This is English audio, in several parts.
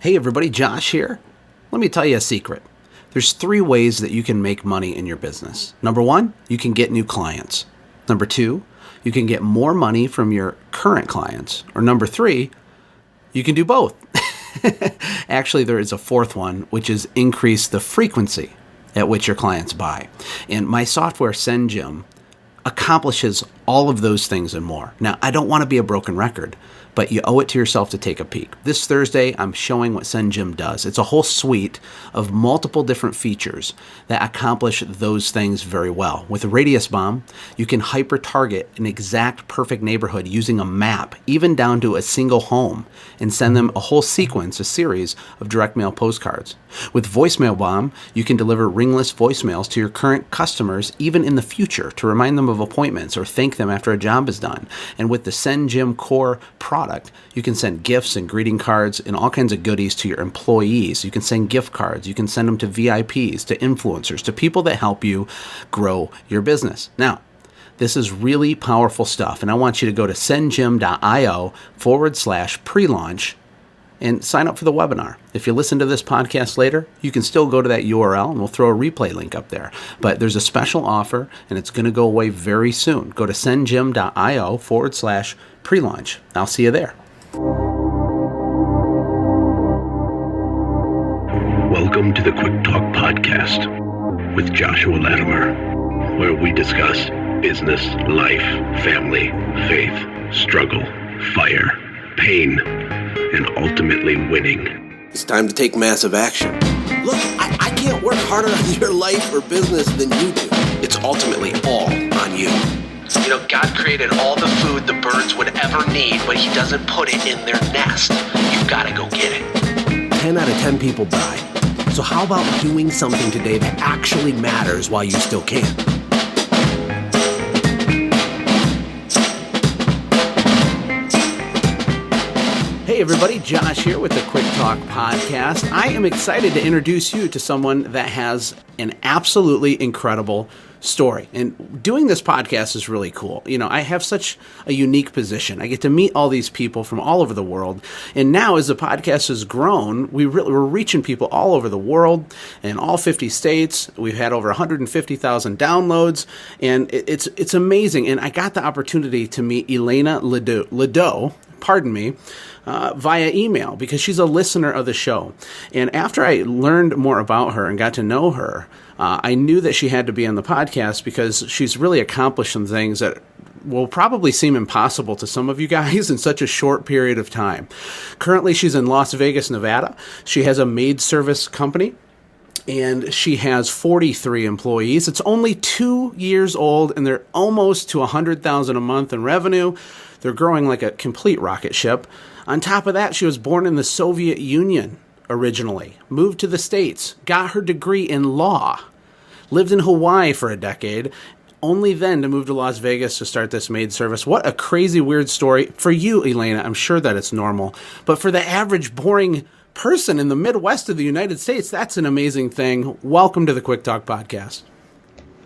Hey everybody, Josh here. Let me tell you a secret. There's 3 ways that you can make money in your business. Number 1, you can get new clients. Number 2, you can get more money from your current clients. Or number 3, you can do both. Actually, there is a 4th one, which is increase the frequency at which your clients buy. And my software, SendJim, accomplishes all of those things and more. Now, I don't want to be a broken record, but you owe it to yourself to take a peek. This Thursday, I'm showing what SendJim does. It's a whole suite of multiple different features that accomplish those things very well. With a Radius Bomb, you can hyper-target an exact perfect neighborhood using a map, even down to a single home, and send them a whole sequence, a series of direct mail postcards. With Voicemail Bomb, you can deliver ringless voicemails to your current customers, even in the future, to remind them of appointments or thank them after a job is done. And with the SendJim Core product, you can send gifts and greeting cards and all kinds of goodies to your employees. You can send gift cards. You can send them to VIPs, to influencers, to people that help you grow your business. Now, this is really powerful stuff, and I want you to go to sendjim.io/pre-launch and sign up for the webinar. If you listen to this podcast later, you can still go to that URL and we'll throw a replay link up there. But there's a special offer and it's going to go away very soon. Go to sendjim.io/pre-launch. I'll see you there. Welcome to the Quick Talk Podcast with Joshua Latimer, where we discuss business, life, family, faith, struggle, fire, pain, and ultimately winning. It's time to take massive action. Look, I can't work harder on your life or business than you do. It's ultimately all on you. You know, God created all the food the birds would ever need, but he doesn't put it in their nest. You've got to go get it. 10 out of 10 people die. So how about doing something today that actually matters while you still can? Hey everybody, Josh here with the Quick Talk Podcast. I am excited to introduce you to someone that has an absolutely incredible story. And doing this podcast is really cool. You know, I have such a unique position. I get to meet all these people from all over the world. And now as the podcast has grown, we're reaching people all over the world in all 50 states. We've had over 150,000 downloads, and it's amazing. And I got the opportunity to meet Elena Ledoux, via email because she's a listener of the show. And after I learned more about her and got to know her, I knew that she had to be on the podcast because she's really accomplished some things that will probably seem impossible to some of you guys in such a short period of time. Currently, she's in Las Vegas, Nevada. She has a maid service company, and she has 43 employees. It's only 2 years old, and they're almost to $100,000 a month in revenue. They're growing like a complete rocket ship. On top of that, she was born in the Soviet Union originally, moved to the States, got her degree in law, lived in Hawaii for a decade, only then to move to Las Vegas to start this maid service. What a crazy, weird story. For you, Elena, I'm sure that it's normal. But for the average, boring person in the Midwest of the United States, that's an amazing thing. Welcome to the Quick Talk Podcast.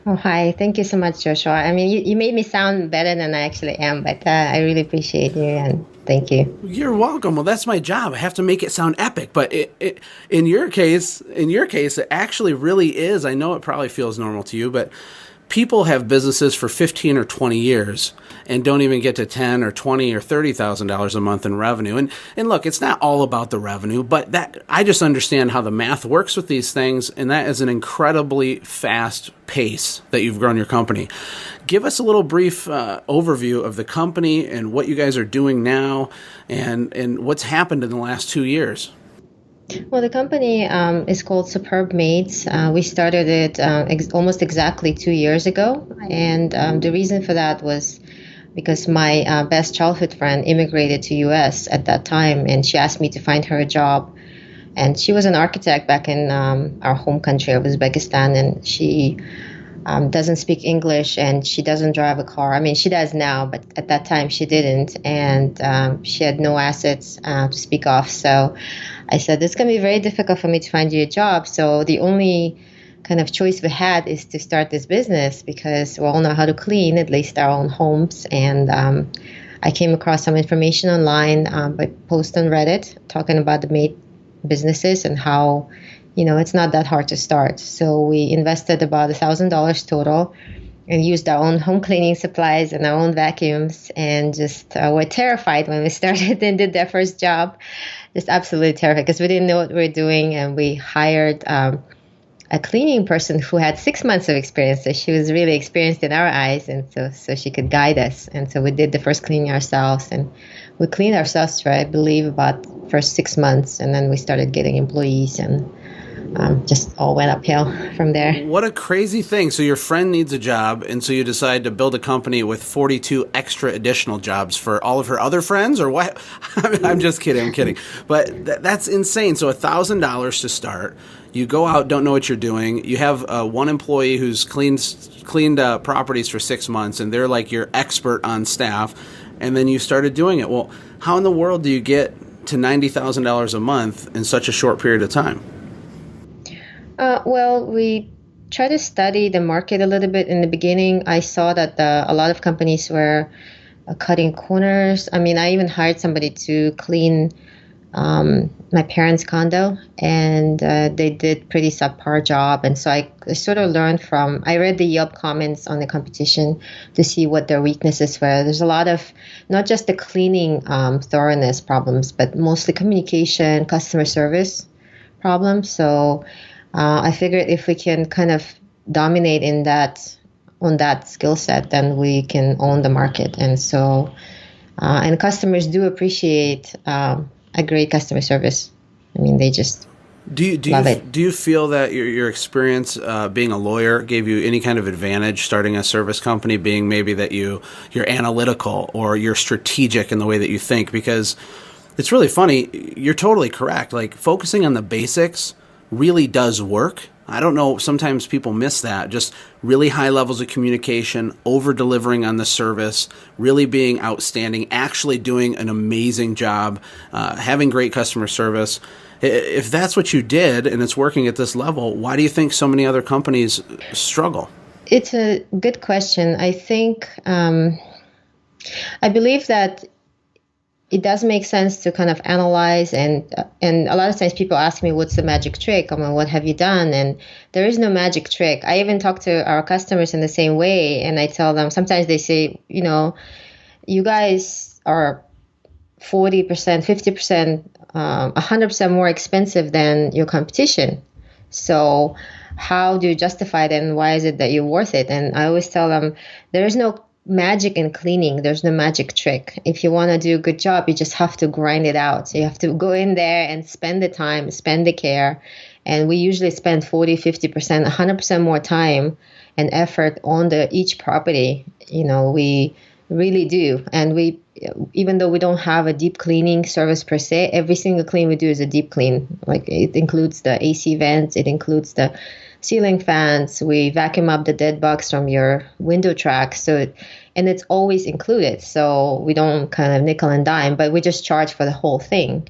Oh, hi. Thank you so much, Joshua. I mean, you made me sound better than I actually am, but I really appreciate you, and thank you. You're welcome. Well, that's my job. I have to make it sound epic, but in your case, it actually really is. I know it probably feels normal to you, but people have businesses for 15 or 20 years and don't even get to 10 or 20 or $30,000 a month in revenue. And look, it's not all about the revenue, but that I just understand how the math works with these things, and that is an incredibly fast pace that you've grown your company. Give us a little brief overview of the company and what you guys are doing now and what's happened in the last 2 years. Well, the company is called Superb Maids. We started it almost exactly 2 years ago. And the reason for that was because my best childhood friend immigrated to U.S. at that time, and she asked me to find her a job. And she was an architect back in our home country of Uzbekistan, and she doesn't speak English, and she doesn't drive a car. I mean, she does now, but at that time she didn't, and she had no assets to speak of. So I said, it's going to be very difficult for me to find you a job. So the only kind of choice we had is to start this business because we all know how to clean, at least our own homes. And I came across some information online by post on Reddit talking about the businesses and how, it's not that hard to start. So we invested about $1,000 total and used our own home cleaning supplies and our own vacuums, and just were terrified when we started and did that first job. Just absolutely terrified because we didn't know what we were doing, and we hired a cleaning person who had 6 months of experience. So she was really experienced in our eyes, and so she could guide us. And so we did the first cleaning ourselves, and we cleaned ourselves for, I believe, about the first 6 months, and then we started getting employees, and just all went uphill from there. What a crazy thing. So your friend needs a job, and so you decide to build a company with 42 extra additional jobs for all of her other friends, or what? I'm just kidding. I'm kidding. But that's insane. So $1,000 to start. You go out, don't know what you're doing. You have one employee who's cleaned properties for 6 months, and they're like your expert on staff, and then you started doing it. Well, how in the world do you get to $90,000 a month in such a short period of time? Well, we try to study the market a little bit. In the beginning, I saw that a lot of companies were cutting corners. I mean, I even hired somebody to clean my parents' condo, and they did pretty subpar job. And so I sort of learned I read the Yelp comments on the competition to see what their weaknesses were. There's a lot of, not just the cleaning thoroughness problems, but mostly communication, customer service problems. So I figured if we can kind of dominate on that skill set, then we can own the market. And so, and customers do appreciate a great customer service. I mean, they just love it. Do you feel that your experience being a lawyer gave you any kind of advantage starting a service company, being maybe that you're analytical or you're strategic in the way that you think? Because it's really funny. You're totally correct. Like, focusing on the basics really does work. I don't know, sometimes people miss that. Just really high levels of communication, over-delivering on the service, really being outstanding, actually doing an amazing job, having great customer service. If that's what you did and it's working at this level, why do you think so many other companies struggle? It's a good question. I think, I believe that it does make sense to kind of analyze, and a lot of times people ask me, what's the magic trick? I mean, what have you done? And there is no magic trick. I even talk to our customers in the same way, and I tell them, sometimes they say, you guys are 40%, 50%, 100% more expensive than your competition. So how do you justify it, and why is it that you're worth it? And I always tell them, there is no magic in cleaning. There's no magic trick. If you want to do a good job, you just have to grind it out. So you have to go in there and spend the time, spend the care. And we usually spend 40, 50%, 100% more time and effort on each property. We really do. And even though we don't have a deep cleaning service per se, every single clean we do is a deep clean. Like, it includes the AC vents, it includes the ceiling fans, we vacuum up the dead bugs from your window tracks. And it's always included. So we don't kind of nickel and dime, but we just charge for the whole thing.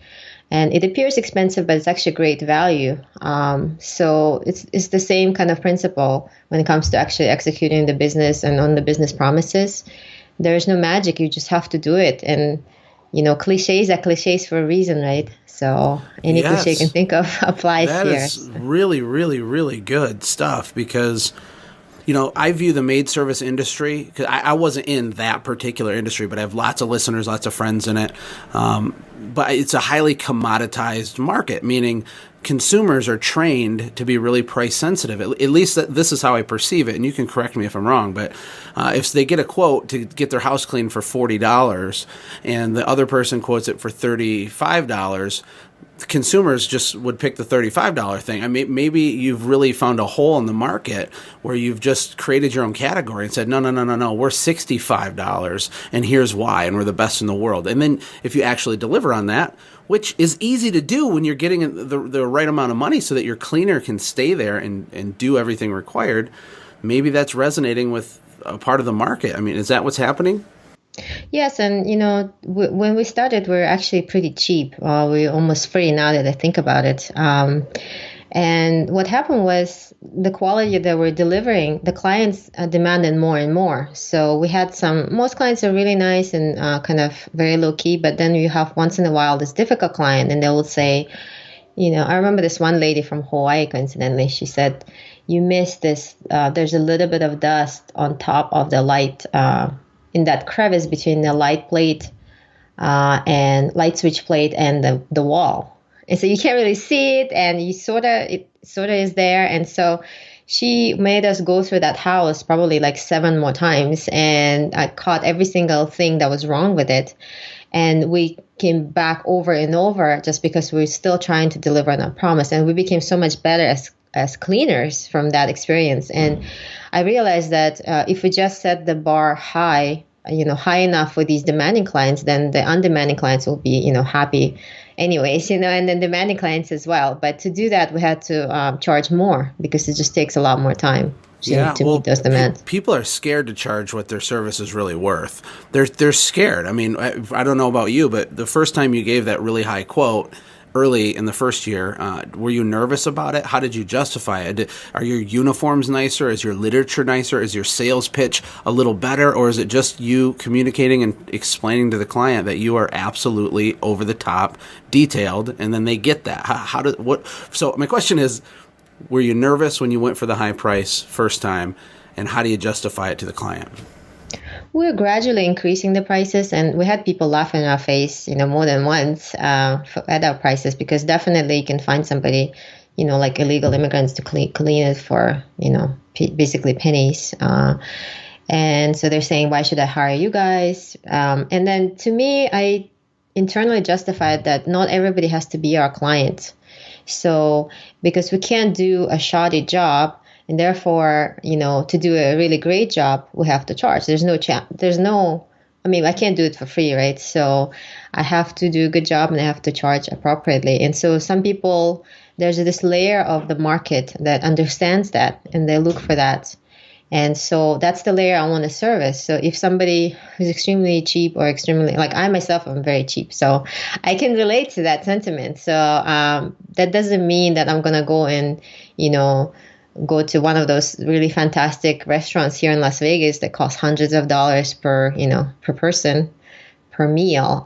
And it appears expensive, but it's actually great value. So it's the same kind of principle when it comes to actually executing the business and on the business promises. There's no magic. You just have to do it. And, cliches are cliches for a reason, right? So any cliche you can think of applies here. That is really, really, really good stuff, because, I view the maid service industry, because I wasn't in that particular industry, but I have lots of listeners, lots of friends in it. But it's a highly commoditized market, meaning consumers are trained to be really price sensitive. At least this is how I perceive it, and you can correct me if I'm wrong, but if they get a quote to get their house cleaned for $40 and the other person quotes it for $35, consumers just would pick the $35 thing. I mean, maybe you've really found a hole in the market where you've just created your own category and said, no, we're $65 and here's why, and we're the best in the world. And then if you actually deliver on that, which is easy to do when you're getting the right amount of money so that your cleaner can stay there and do everything required, maybe that's resonating with a part of the market. I mean, is that what's happening? Yes, and when we started, we were actually pretty cheap. We're almost free now that I think about it. And what happened was the quality that we're delivering, the clients demanded more and more. So we had most clients are really nice and kind of very low key, but then you have once in a while this difficult client, and they will say, I remember this one lady from Hawaii, coincidentally, she said, you missed this. There's a little bit of dust on top of the light, in that crevice between the light plate and light switch plate and the wall. And so you can't really see it, and it sort of is there. And so she made us go through that house probably like 7 more times, and I caught every single thing that was wrong with it. And we came back over and over just because we were still trying to deliver on our promise. And we became so much better as cleaners from that experience. And I realized that if we just set the bar high, high enough for these demanding clients, then the undemanding clients will be, happy anyways, and then demanding clients as well. But to do that, we had to charge more because it just takes a lot more time to meet those demands. People are scared to charge what their service is really worth. They're scared. I mean, I don't know about you, but the first time you gave that really high quote early in the first year, were you nervous about it? How did you justify it? Are your uniforms nicer? Is your literature nicer? Is your sales pitch a little better? Or is it just you communicating and explaining to the client that you are absolutely over the top detailed, and then they get that? So my question is, were you nervous when you went for the high price first time, and how do you justify it to the client? We're gradually increasing the prices, and we had people laugh in our face, more than once at our prices, because definitely you can find somebody, like illegal immigrants to clean it for, basically pennies. And so they're saying, why should I hire you guys? And then to me, I internally justified that not everybody has to be our client. So because we can't do a shoddy job, and therefore, to do a really great job, we have to charge. I can't do it for free, right? So I have to do a good job, and I have to charge appropriately. And so some people, there's this layer of the market that understands that, and they look for that. And so that's the layer I want to service. So if somebody who's extremely cheap or extremely, like I myself, I'm very cheap. So I can relate to that sentiment. So that doesn't mean that I'm going to go and, go to one of those really fantastic restaurants here in Las Vegas that cost hundreds of dollars per person, per meal.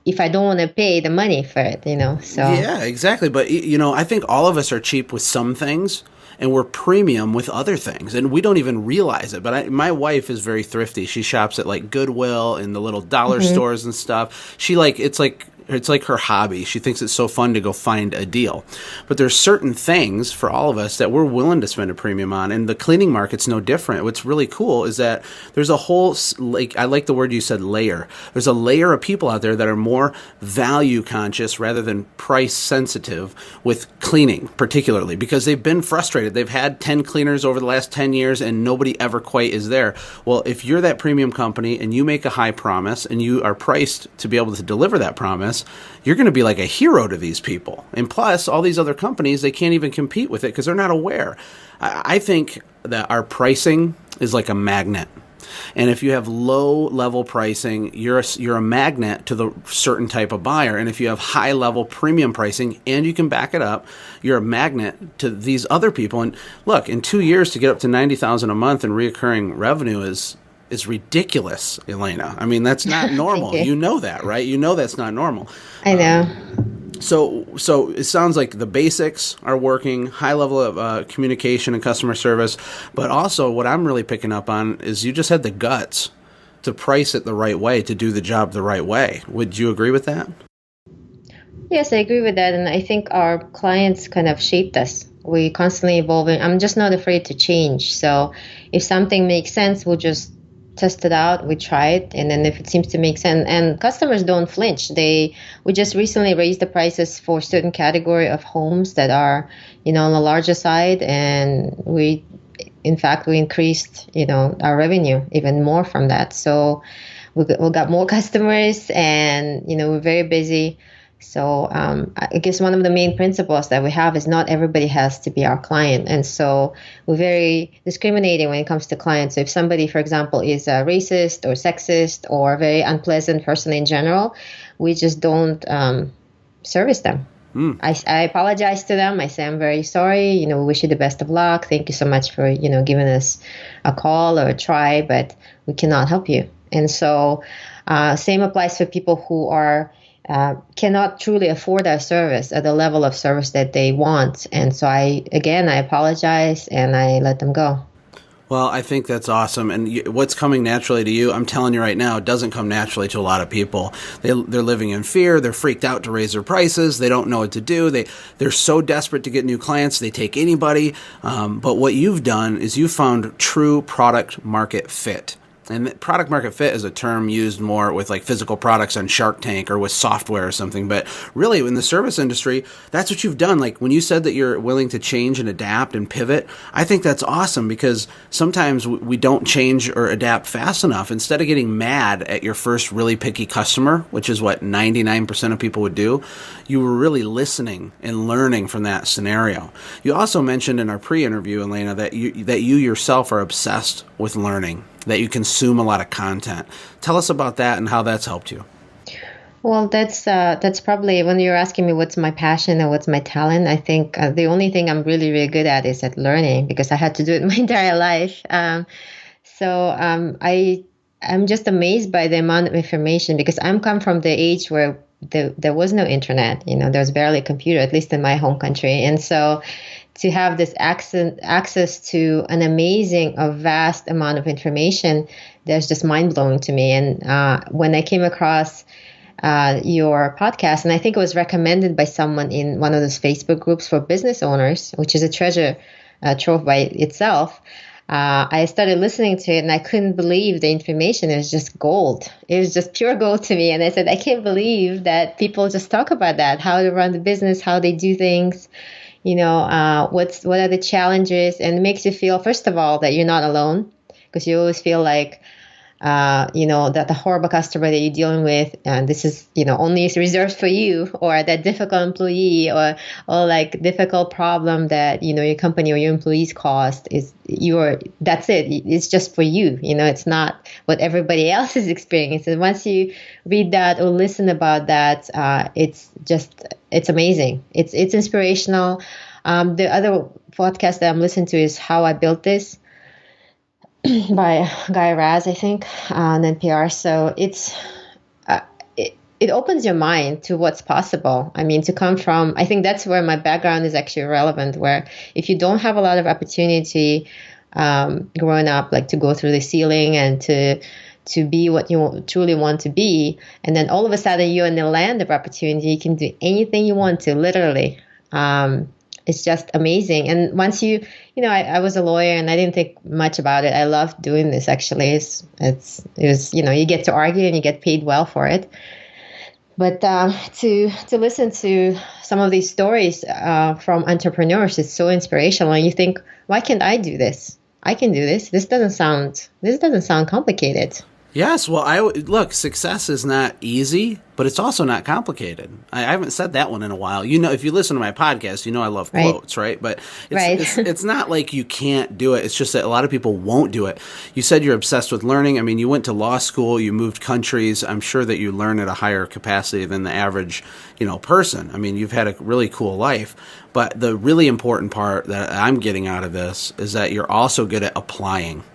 If I don't want to pay the money for it, so. Yeah, exactly. But, I think all of us are cheap with some things, and we're premium with other things, and we don't even realize it. But my wife is very thrifty. She shops at like Goodwill and the little dollar stores and stuff. It's like her hobby. She thinks it's so fun to go find a deal. But there's certain things for all of us that we're willing to spend a premium on, and the cleaning market's no different. What's really cool is that there's a whole, I like the word you said, layer. There's a layer of people out there that are more value conscious rather than price sensitive with cleaning, particularly because they've been frustrated. They've had 10 cleaners over the last 10 years and nobody ever quite is there. Well, if you're that premium company and you make a high promise and you are priced to be able to deliver that promise, you're going to be like a hero to these people. And plus, all these other companies, they can't even compete with it because they're not aware. I think that our pricing is like a magnet. And if you have low-level pricing, you're a magnet to the certain type of buyer. And if you have high-level premium pricing and you can back it up, you're a magnet to these other people. And look, in 2 years to get up to $90,000 a month in reoccurring revenue is ridiculous, Elena. I mean, that's not normal. You know that, right? You know that's not normal. I know. So it sounds like the basics are working, high level of communication and customer service, but also what I'm really picking up on is you just had the guts to price it the right way, to do the job the right way. Would you agree with that? Yes, I agree with that. And I think our clients kind of shaped us. We're constantly evolving. I'm just not afraid to change. So if something makes sense, we'll just test it out, we try it, and then if it seems to make sense, and customers don't flinch. We just recently raised the prices for certain category of homes that are, on the larger side, and we increased, our revenue even more from that. So we got more customers, and we're very busy. So I guess one of the main principles that we have is not everybody has to be our client. And so we're very discriminating when it comes to clients. So if somebody, for example, is a racist or sexist or a very unpleasant person in general, we just don't service them. I apologize to them. I say, I'm very sorry. We wish you the best of luck. Thank you so much for, giving us a call or a try, but we cannot help you. And so same applies for people who are cannot truly afford our service at the level of service that they want. And so I apologize and I let them go. Well, I think that's awesome. And what's coming naturally to you, I'm telling you right now, it doesn't come naturally to a lot of people. They're living in fear. They're freaked out to raise their prices. They don't know what to do. They're so desperate to get new clients. They take anybody. But what you've done is you found true product market fit. And product market fit is a term used more with like physical products on Shark Tank or with software or something. But really, in the service industry, that's what you've done. Like when you said that you're willing to change and adapt and pivot, I think that's awesome because sometimes we don't change or adapt fast enough. Instead of getting mad at your first really picky customer, which is what 99% of people would do, you were really listening and learning from that scenario. You also mentioned in our pre-interview, Elena, that you yourself are obsessed with learning, that you consume a lot of content. Tell us about that and how that's helped you. Well, that's probably when you're asking me what's my passion and what's my talent. I think the only thing I'm really, really good at is at learning because I had to do it my entire life. I'm just amazed by the amount of information because I'm come from the age where there was no internet. There was barely a computer, at least in my home country, and so to have this access to an amazing, a vast amount of information, that's just mind-blowing to me. And when I came across your podcast, and I think it was recommended by someone in one of those Facebook groups for business owners, which is a treasure trove by itself, I started listening to it and I couldn't believe the information. It was just gold. It was just pure gold to me. And I said, I can't believe that people just talk about that, how to run the business, how they do things. What are the challenges, and it makes you feel, first of all, that you're not alone because you always feel like, that the horrible customer that you're dealing with, and this is, only is reserved for you, or that difficult employee or like difficult problem that, your company or your employees caused that's it. It's just for you. It's not what everybody else is experiencing. Once you read that or listen about that, it's amazing. It's inspirational. The other podcast that I'm listening to is How I Built This by Guy Raz, I think, on NPR. So it opens your mind to what's possible. I mean, to come from, I think that's where my background is actually relevant, where if you don't have a lot of opportunity growing up, like to go through the ceiling and to be what you truly want to be, and then all of a sudden you're in the land of opportunity, you can do anything you want to, literally. It's just amazing. And once I was a lawyer and I didn't think much about it. I loved doing this, actually. It was, you get to argue and you get paid well for it. But to listen to some of these stories from entrepreneurs is so inspirational. And you think, why can't I do this? I can do this. This doesn't sound complicated. Yes, well, look, success is not easy, but it's also not complicated. I haven't said that one in a while. If you listen to my podcast, I love quotes, right? But it's not like you can't do it. It's just that a lot of people won't do it. You said you're obsessed with learning. I mean, you went to law school, you moved countries. I'm sure that you learn at a higher capacity than the average, person. I mean, you've had a really cool life. But the really important part that I'm getting out of this is that you're also good at applying.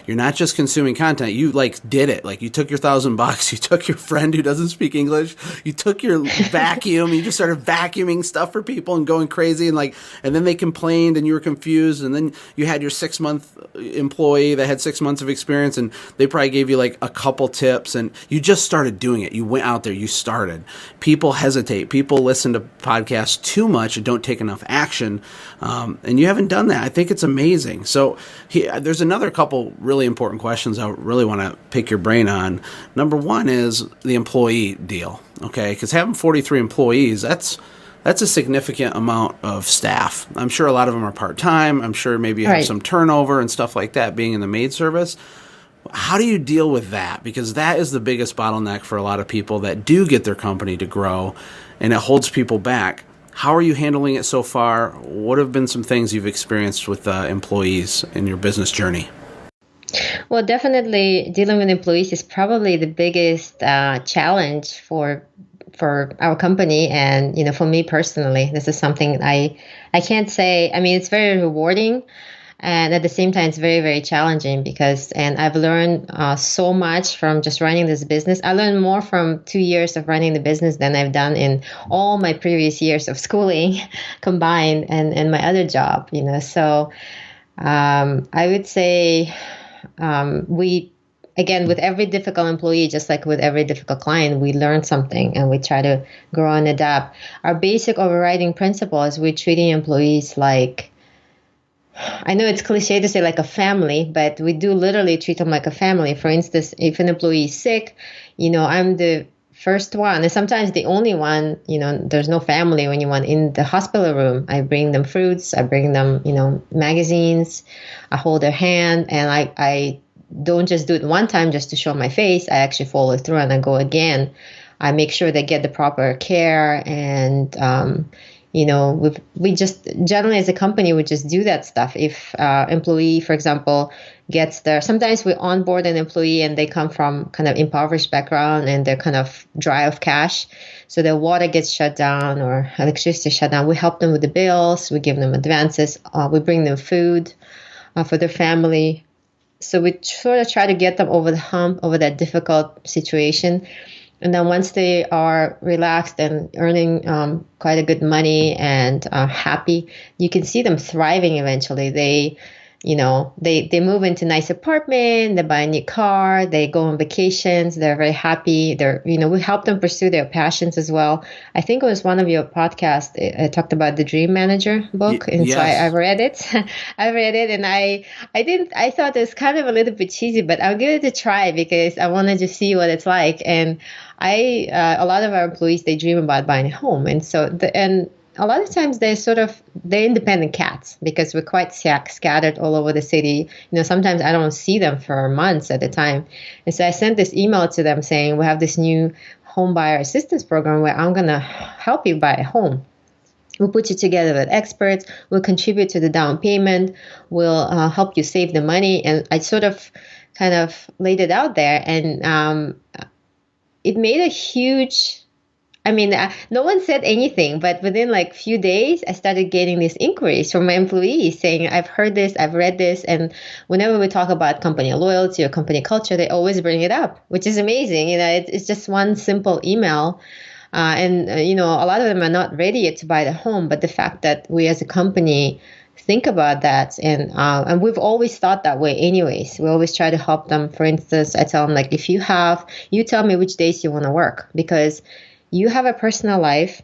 You're not just consuming content. You did it. Like you took your $1,000, you took your friend who doesn't speak English, you took your vacuum, you just started vacuuming stuff for people and going crazy and then they complained and you were confused, and then you had your 6-month employee that had 6 months of experience and they probably gave you a couple tips and you just started doing it. You went out there, you started. People hesitate. People listen to podcasts too much and don't take enough action. And you haven't done that. I think it's amazing. So there's another couple really important questions I really want to pick your brain on. Number one is the employee deal, okay? Because having 43 employees, that's a significant amount of staff. I'm sure a lot of them are part-time. I'm sure maybe you have some turnover and stuff like that being in the maid service. How do you deal with that? Because that is the biggest bottleneck for a lot of people that do get their company to grow, and it holds people back. How are you handling it so far? What have been some things you've experienced with employees in your business journey? Well, definitely dealing with employees is probably the biggest challenge for our company. And, for me personally, this is something I can't say. I mean, it's very rewarding And at the same time, it's very, very challenging and I've learned so much from just running this business. I learned more from 2 years of running the business than I've done in all my previous years of schooling combined and my other job, So I would say again, with every difficult employee, just like with every difficult client, we learn something and we try to grow and adapt. Our basic overriding principle is we're treating employees like, I know it's cliche to say like a family, but we do literally treat them like a family. For instance, if an employee is sick, I'm the first one and sometimes the only one, there's no family when you want in the hospital room. I bring them fruits, I bring them, magazines, I hold their hand, and I don't just do it one time just to show my face. I actually follow through and I go again. I make sure they get the proper care. And, we just generally as a company, we just do that stuff. If employee, for example, gets there, sometimes we onboard an employee and they come from kind of impoverished background and they're kind of dry of cash. So their water gets shut down or electricity shut down. We help them with the bills. We give them advances. We bring them food for their family. So we sort of try to get them over the hump, over that difficult situation. And then once they are relaxed and earning quite a good money and happy, you can see them thriving eventually. They move into a nice apartment, they buy a new car, they go on vacations, they're very happy. We help them pursue their passions as well. I think it was one of your podcasts, I talked about the Dream Manager book. And yes. So I've read it. I read it and I thought it was kind of a little bit cheesy, but I'll give it a try because I wanted to see what it's like. And a lot of our employees, they dream about buying a home. And so, a lot of times they're independent cats because we're quite scattered all over the city. Sometimes I don't see them for months at a time. And so I sent this email to them saying, we have this new home buyer assistance program where I'm going to help you buy a home. We'll put you together with experts. We'll contribute to the down payment. We'll help you save the money. And I sort of kind of laid it out there. And it made a huge... no one said anything, but within like few days, I started getting these inquiries from my employees saying, I've heard this, I've read this. And whenever we talk about company loyalty or company culture, they always bring it up, which is amazing. It's just one simple email. A lot of them are not ready yet to buy the home. But the fact that we as a company think about that, and we've always thought that way anyways. We always try to help them. For instance, I tell them, like, if you tell me which days you want to work, because you have a personal life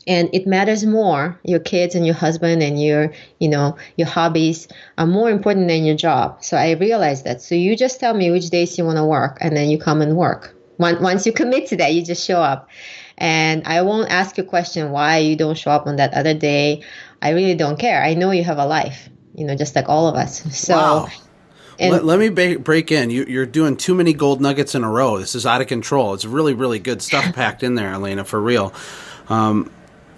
and it matters more. Your kids and your husband and your hobbies are more important than your job. So I realized that. So you just tell me which days you want to work and then you come and work. Once you commit to that, you just show up. And I won't ask you a question why you don't show up on that other day. I really don't care. I know you have a life, just like all of us. So. Wow. Let me break in. You're doing too many gold nuggets in a row. This is out of control. It's really, really good stuff packed in there, Elena, for real.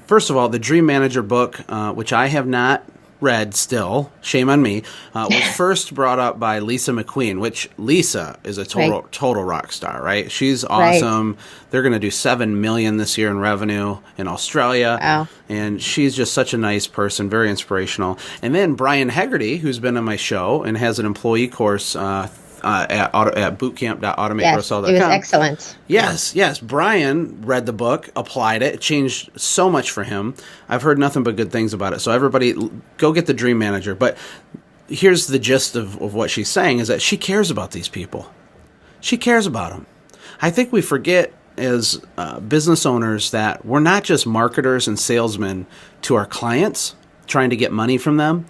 First of all, the Dream Manager book, which I have not read still, shame on me, was first brought up by Lisa McQueen, which Lisa is a total rock star, right? She's awesome. Right. They're going to do $7 million this year in revenue in Australia. Wow. And she's just such a nice person, very inspirational. And then Brian Hegarty, who's been on my show and has an employee course at bootcamp.automategrowsell.com. Yes, it was excellent. Yes. Brian read the book, applied it. It changed so much for him. I've heard nothing but good things about it. So everybody, go get the Dream Manager. But here's the gist of what she's saying is that she cares about these people. She cares about them. I think we forget as business owners that we're not just marketers and salesmen to our clients trying to get money from them.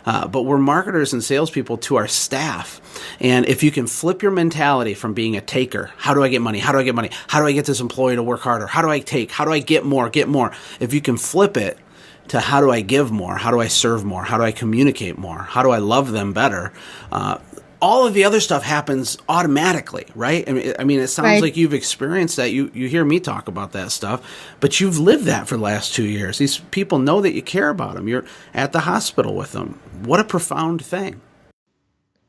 But we're marketers and salespeople to our staff. And if you can flip your mentality from being a taker, how do I get money? How do I get money? How do I get this employee to work harder? How do I take? How do I get more? If you can flip it to how do I give more? How do I serve more? How do I communicate more? How do I love them better? All of the other stuff happens automatically, right? I mean, it sounds like you've experienced that. You hear me talk about that stuff, but you've lived that for the last 2 years. These people know that you care about them. You're at the hospital with them. What a profound thing.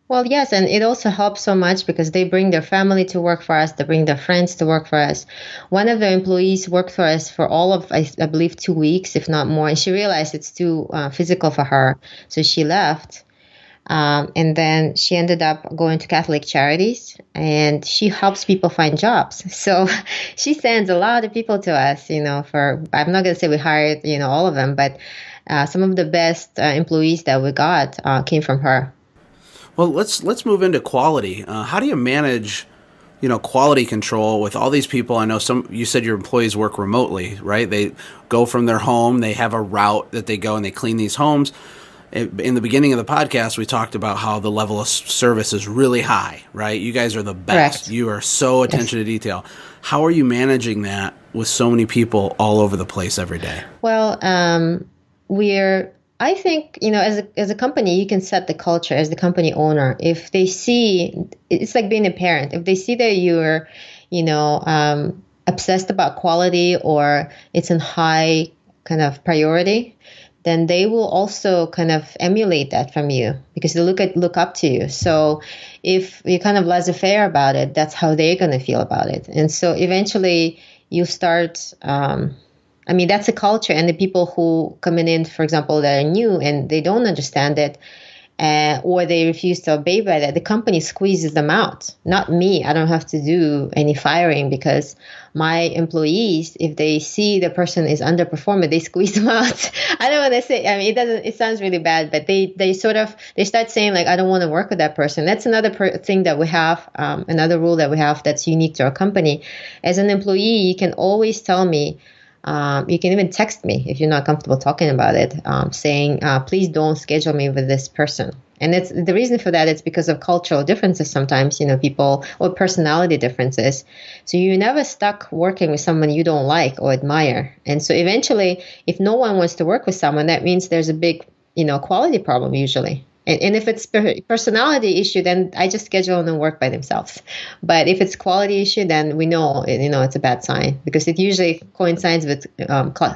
Well, yes, and it also helps so much because they bring their family to work for us, they bring their friends to work for us. One of the employees worked for us for all of, I believe, 2 weeks, if not more, and she realized it's too physical for her, so she left. And then she ended up going to Catholic Charities, and she helps people find jobs. So she sends a lot of people to us, for, I'm not going to say we hired, all of them, but some of the best employees that we got came from her. Well, let's move into quality. How do you manage, quality control with all these people? I know you said your employees work remotely, right? They go from their home, they have a route that they go and they clean these homes. In the beginning of the podcast, we talked about how the level of service is really high, right? You guys are the best. Correct. You are so attention to detail. How are you managing that with so many people all over the place every day? Well, I think, as a company, you can set the culture as the company owner. If they see, it's like being a parent. If they see that you're, obsessed about quality, or it's in high kind of priority, then they will also kind of emulate that from you because they look up to you. So if you're kind of laissez-faire about it, that's how they're going to feel about it. And so eventually you start, that's a culture, and the people who coming in, for example, that are new and they don't understand it, or they refuse to obey by that, the company squeezes them out. Not me. I don't have to do any firing because my employees, if they see the person is underperforming, they squeeze them out. I don't want to say, it sounds really bad, but they start saying like, I don't want to work with that person. That's another thing that we have, another rule that we have that's unique to our company. As an employee, you can always tell me, you can even text me if you're not comfortable talking about it, saying, please don't schedule me with this person. And it's the reason for that is because of cultural differences sometimes, people, or personality differences. So you're never stuck working with someone you don't like or admire. And so eventually, if no one wants to work with someone, that means there's a big, quality problem usually. And if it's personality issue, then I just schedule them work by themselves. But if it's quality issue, then we know, it's a bad sign because it usually coincides with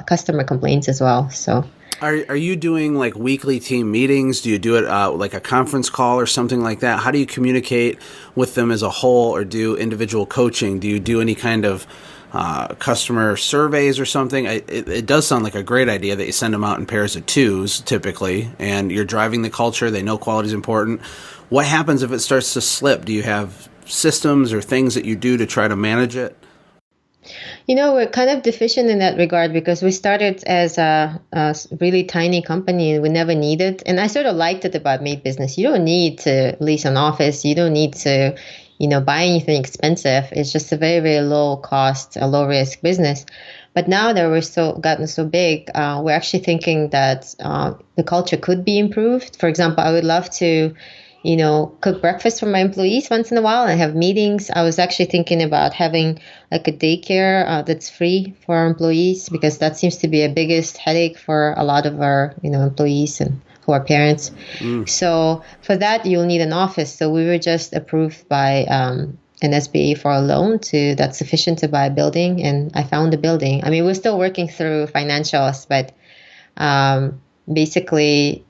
customer complaints as well. So, are you doing like weekly team meetings? Do you do it like a conference call or something like that? How do you communicate with them as a whole, or do individual coaching? Do you do any kind of customer surveys or something? It does sound like a great idea that you send them out in pairs of twos typically, and you're driving the culture. They know quality is important. What happens if it starts to slip? Do you have systems or things that you do to try to manage it? We're kind of deficient in that regard because we started as a really tiny company and we never needed. And I sort of liked it about Maid business. You don't need to lease an office. You don't need to buy anything expensive. It's just a very, very low cost, a low risk business. But now that we're gotten so big, we're actually thinking that the culture could be improved. For example, I would love to, cook breakfast for my employees once in a while and have meetings. I was actually thinking about having like a daycare that's free for our employees because that seems to be a biggest headache for a lot of our, employees and who are parents. So for that, you'll need an office. So we were just approved by an SBA for a loan that's sufficient to buy a building. And I found the building. We're still working through financials, but basically,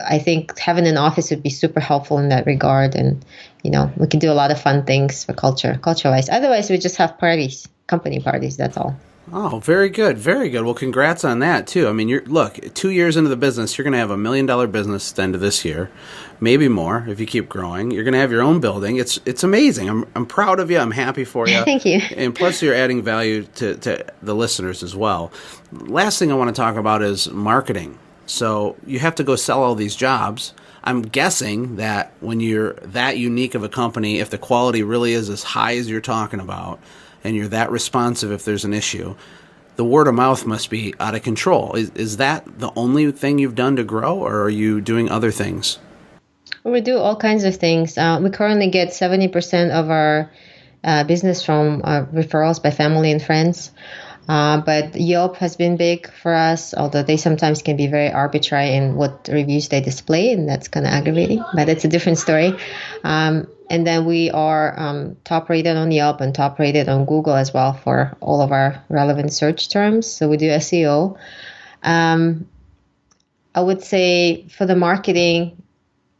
I think having an office would be super helpful in that regard. And, we can do a lot of fun things for culture-wise. Otherwise, we just have parties, company parties. That's all. Oh, very good. Very good. Well, congrats on that, too. Look, 2 years into the business, you're going to have $1 million business at the end of this year, maybe more if you keep growing. You're going to have your own building. It's amazing. I'm proud of you. I'm happy for you. Thank you. And plus, you're adding value to the listeners as well. Last thing I want to talk about is marketing. So you have to go sell all these jobs. I'm guessing that when you're that unique of a company, if the quality really is as high as you're talking about, and you're that responsive if there's an issue, the word of mouth must be out of control. Is that the only thing you've done to grow, or are you doing other things? We do all kinds of things. We currently get 70% of our business from referrals by family and friends. But Yelp has been big for us, although they sometimes can be very arbitrary in what reviews they display, and that's kind of aggravating, but it's a different story. And then we are top rated on Yelp and top rated on Google as well for all of our relevant search terms. So we do SEO. I would say for the marketing,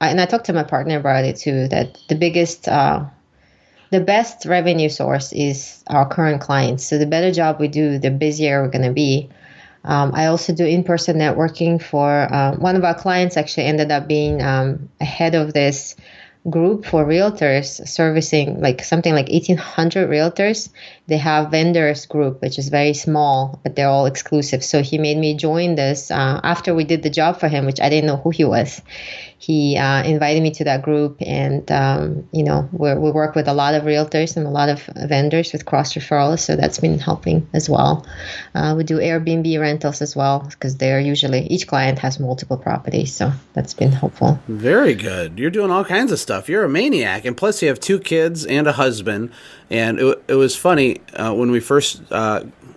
and I talked to my partner about it too, that the best revenue source is our current clients. So the better job we do, the busier we're going to be. I also do in-person networking for one of our clients. Actually ended up being ahead of this group for realtors, servicing like something like 1,800 realtors. They have vendors group, which is very small, but they're all exclusive. So he made me join this after we did the job for him, which I didn't know who he was. He invited me to that group, and we work with a lot of realtors and a lot of vendors with cross referrals, so that's been helping as well. We do Airbnb rentals as well, because they're usually, each client has multiple properties, so that's been helpful. Very good. You're doing all kinds of stuff. You're a maniac, and plus you have 2 kids and a husband. And it was funny when we first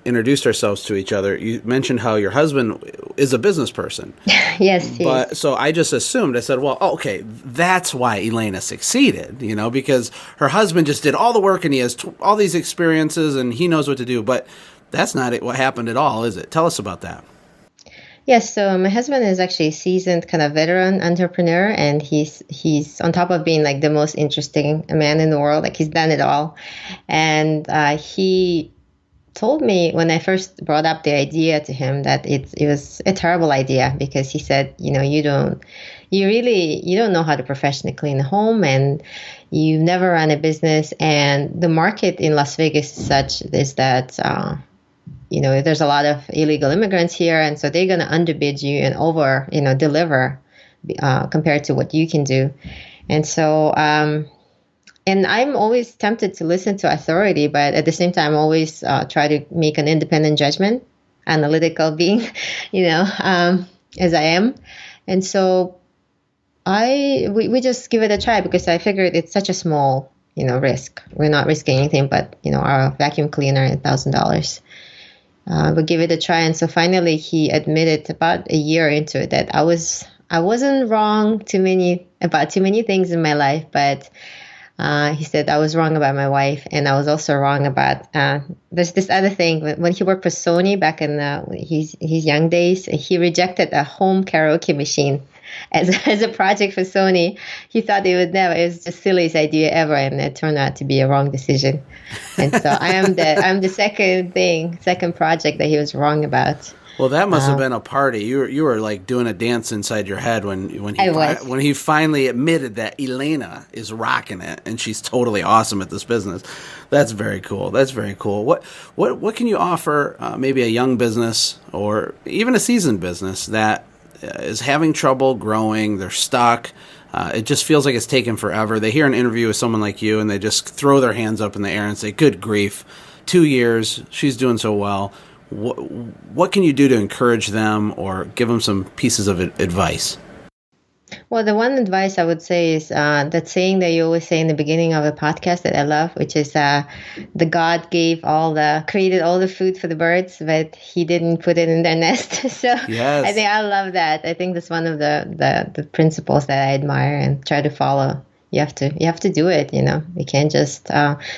introduced ourselves to each other. You mentioned how your husband is a business person. Yes, he is. So I just assumed. I said, well, okay, that's why Elena succeeded, because her husband just did all the work and he has all these experiences and he knows what to do. But that's not what happened at all, is it? Tell us about that. Yes, so my husband is actually a seasoned kind of veteran entrepreneur, and he's on top of being like the most interesting man in the world. Like, he's done it all. And he told me when I first brought up the idea to him that it was a terrible idea, because he said, you don't know how to professionally clean a home, and you've never run a business, and the market in Las Vegas is such is that there's a lot of illegal immigrants here, and so they're going to underbid you and over deliver compared to what you can do. And so and I'm always tempted to listen to authority, but at the same time, always try to make an independent judgment, analytical being, as I am. And so we just give it a try, because I figured it's such a small, risk. We're not risking anything but, our vacuum cleaner, $1,000. We give it a try. And so finally he admitted about a year into it that I wasn't wrong about too many things in my life, but he said I was wrong about my wife, and I was also wrong about there's this other thing. When he worked for Sony back in his young days, he rejected a home karaoke machine as a project for Sony. He thought it was the silliest idea ever, and it turned out to be a wrong decision. And so I'm the second project that he was wrong about. Well, that must have been a party. You were like doing a dance inside your head when he finally admitted that Elena is rocking it and she's totally awesome at this business. That's very cool. What can you offer maybe a young business or even a seasoned business that is having trouble growing? They're stuck. It just feels like it's taken forever. They hear an interview with someone like you and they just throw their hands up in the air and say, "Good grief, 2 years, she's doing so well." What can you do to encourage them or give them some pieces of advice? Well, the one advice I would say is that saying that you always say in the beginning of a podcast that I love, which is the God created all the food for the birds, but he didn't put it in their nest. So yes. I think I love that. I think that's one of the principles that I admire and try to follow. You have to do it. You can't just.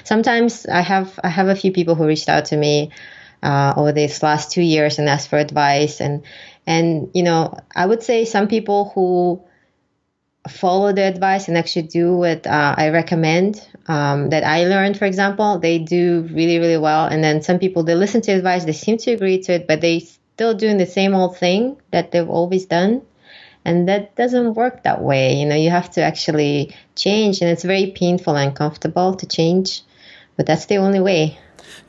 Sometimes I have a few people who reached out to me over these last 2 years and asked for advice, and I would say some people who follow the advice and actually do what I recommend that I learned, for example, they do really, really well. And then some people, they listen to advice, they seem to agree to it, but they still doing the same old thing that they've always done. And that doesn't work that way. You have to actually change, and it's very painful and uncomfortable to change, but that's the only way.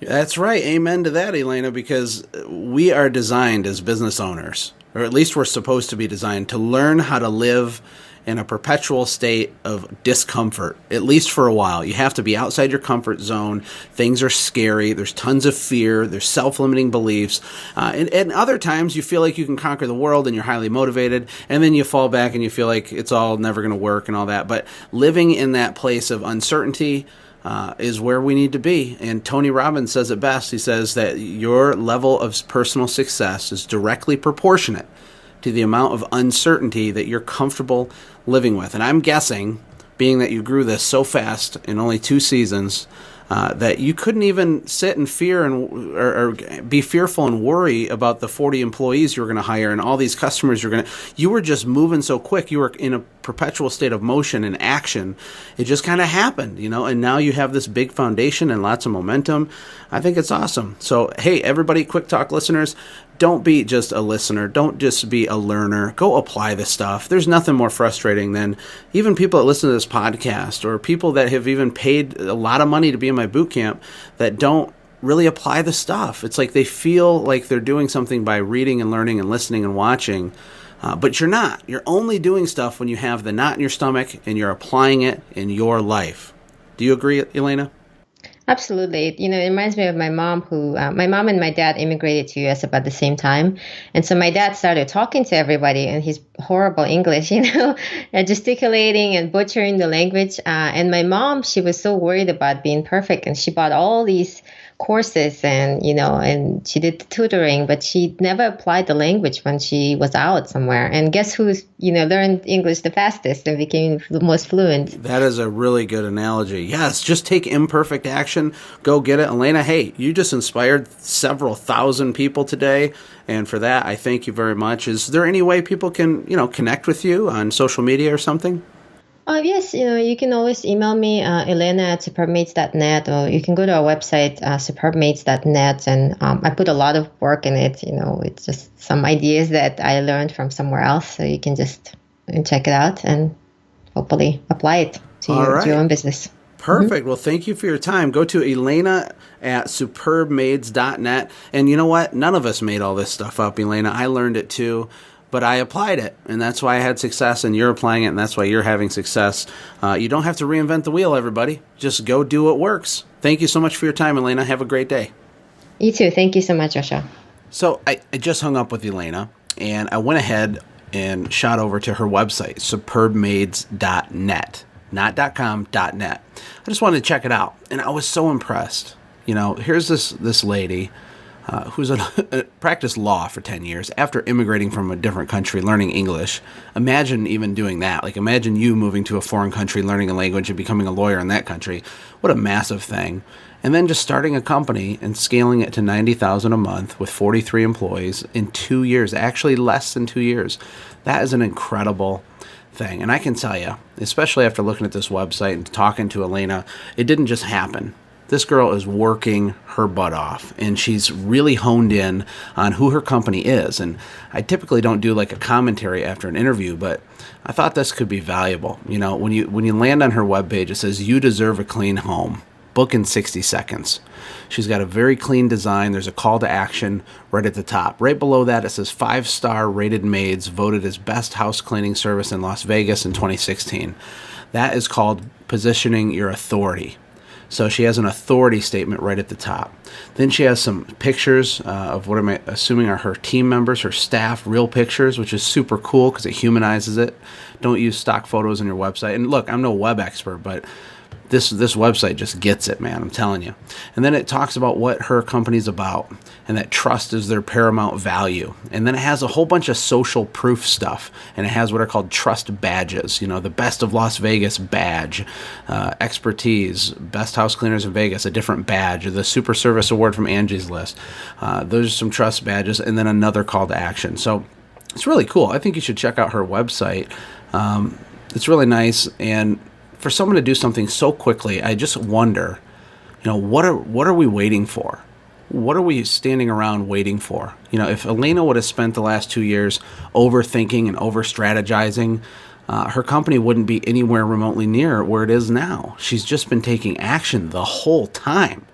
That's right. Amen to that, Elena, because we are designed as business owners, or at least we're supposed to be designed to learn how to live in a perpetual state of discomfort, at least for a while. You have to be outside your comfort zone. Things are scary. There's tons of fear. There's self-limiting beliefs. And other times you feel like you can conquer the world and you're highly motivated, and then you fall back and you feel like it's all never going to work and all that. But living in that place of uncertainty is where we need to be. And Tony Robbins says it best. He says that your level of personal success is directly proportionate to the amount of uncertainty that you're comfortable living with. And I'm guessing, being that you grew this so fast in only 2 seasons, that you couldn't even sit and fear or be fearful and worry about the 40 employees you were going to hire and all these customers you were just moving so quick. You were in a perpetual state of motion and action. It just kind of happened, and now you have this big foundation and lots of momentum. I think it's awesome. So, hey, everybody, Quick Talk listeners, don't be just a listener. Don't just be a learner. Go apply this stuff. There's nothing more frustrating than even people that listen to this podcast or people that have even paid a lot of money to be in my boot camp that don't really apply the stuff. It's like they feel like they're doing something by reading and learning and listening and watching, but you're not. You're only doing stuff when you have the knot in your stomach and you're applying it in your life. Do you agree, Elena? Absolutely. It reminds me of my mom my mom and my dad immigrated to US about the same time. And so my dad started talking to everybody in his horrible English, and gesticulating and butchering the language. And my mom, she was so worried about being perfect. And she bought all these courses and she did the tutoring, but she never applied the language when she was out somewhere. And guess who's, learned English the fastest and became the most fluent? That is a really good analogy. Yes, just take imperfect action. Go get it. Elena, hey, you just inspired several thousand people today. And for that, I thank you very much. Is there any way people can, connect with you on social media or something? Yes, you can always email me, elena@superbmaids.net, or you can go to our website, superbmaids.net, and I put a lot of work in it. It's just some ideas that I learned from somewhere else, so you can just check it out and hopefully apply it to your own business. Perfect. Well, thank you for your time. Go to elena@superbmaids.net, and you know what? None of us made all this stuff up, Elena. I learned it too. But I applied it, and that's why I had success, and you're applying it, and that's why you're having success. You don't have to reinvent the wheel, everybody. Just go do what works. Thank you so much for your time, Elena. Have a great day. You too. Thank you so much, Joshua. So I just hung up with Elena, and I went ahead and shot over to her website, superbmaids.net, not .com, .net. I just wanted to check it out, and I was so impressed. Here's this lady who's practiced law for 10 years after immigrating from a different country, learning English. Imagine even doing that. Like, imagine you moving to a foreign country, learning a language, and becoming a lawyer in that country. What a massive thing. And then just starting a company and scaling it to $90,000 a month with 43 employees in 2 years, actually less than 2 years. That is an incredible thing. And I can tell you, especially after looking at this website and talking to Elena, it didn't just happen. This girl is working her butt off, and she's really honed in on who her company is. And I typically don't do like a commentary after an interview, but I thought this could be valuable. When you land on her webpage, it says, "You deserve a clean home. Book in 60 seconds." She's got a very clean design. There's a call to action right at the top. Right below that, it says 5-star rated Maids voted as best house cleaning service in Las Vegas in 2016. That is called positioning your authority. So she has an authority statement right at the top. Then she has some pictures of what I'm assuming are her team members, her staff, real pictures, which is super cool because it humanizes it. Don't use stock photos on your website. And look, I'm no web expert, but this website just gets it, man. I'm telling you. And then it talks about what her company's about and that trust is their paramount value. And then it has a whole bunch of social proof stuff. And it has what are called trust badges. The Best of Las Vegas badge, expertise, best house cleaners in Vegas, a different badge, the Super Service Award from Angie's List. Those are some trust badges, and then another call to action. So it's really cool. I think you should check out her website. It's really nice. And for someone to do something so quickly, I just wonder, what are we waiting for? What are we standing around waiting for? If Elena would have spent the last 2 years overthinking and over-strategizing, her company wouldn't be anywhere remotely near where it is now. She's just been taking action the whole time.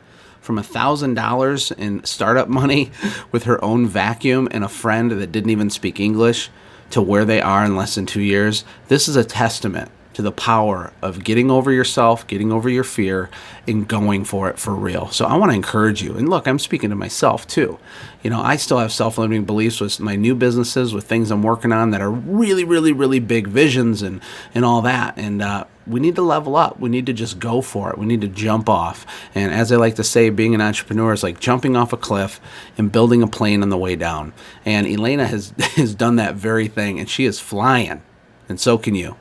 From $1,000 in startup money with her own vacuum and a friend that didn't even speak English to where they are in less than 2 years. This is a testament to the power of getting over yourself, getting over your fear, and going for it for real. So I want to encourage you. And look, I'm speaking to myself too. I still have self-limiting beliefs with my new businesses, with things I'm working on that are really, really, really big visions and all that. And we need to level up. We need to just go for it. We need to jump off. And as I like to say, being an entrepreneur is like jumping off a cliff and building a plane on the way down. And Elena has done that very thing, and she is flying. And so can you.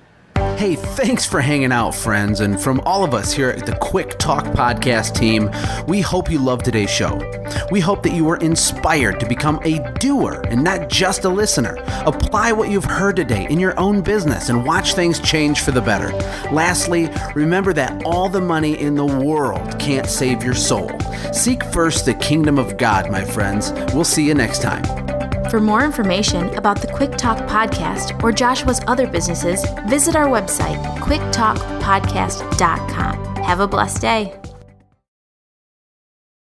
Hey, thanks for hanging out, friends. And from all of us here at the Quick Talk Podcast team, we hope you loved today's show. We hope that you were inspired to become a doer and not just a listener. Apply what you've heard today in your own business and watch things change for the better. Lastly, remember that all the money in the world can't save your soul. Seek first the kingdom of God, my friends. We'll see you next time. For more information about the Quick Talk Podcast or Joshua's other businesses, visit our website, quicktalkpodcast.com. Have a blessed day.